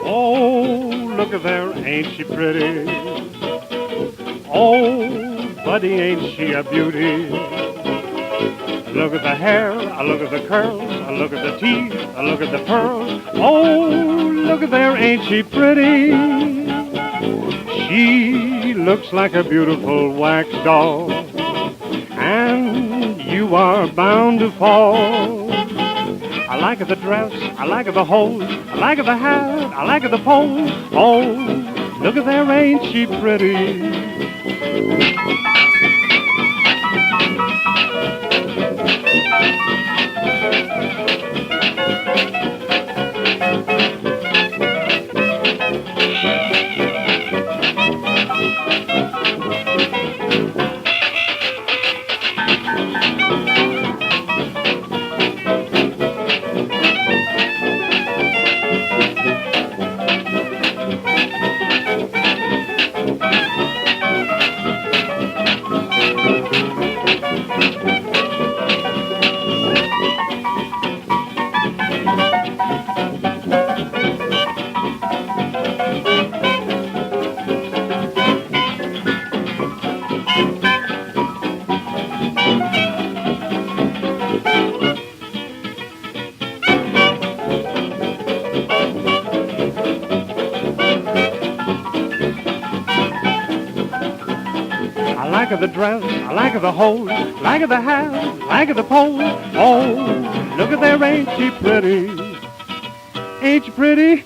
Oh, look at there, ain't she pretty? Oh, buddy, ain't she a beauty? Look at the hair, I look at the curls, I look at the teeth, I look at the pearls. Oh, look at there, ain't she pretty? She looks like a beautiful wax doll, and you are bound to fall. I like the dress, I like the hose, I like the hat, I like the pose. Oh, look at there, ain't she pretty? I like the dress, I like the hose, like the hat, like the pose. Oh, look at there, ain't she pretty? Ain't she pretty?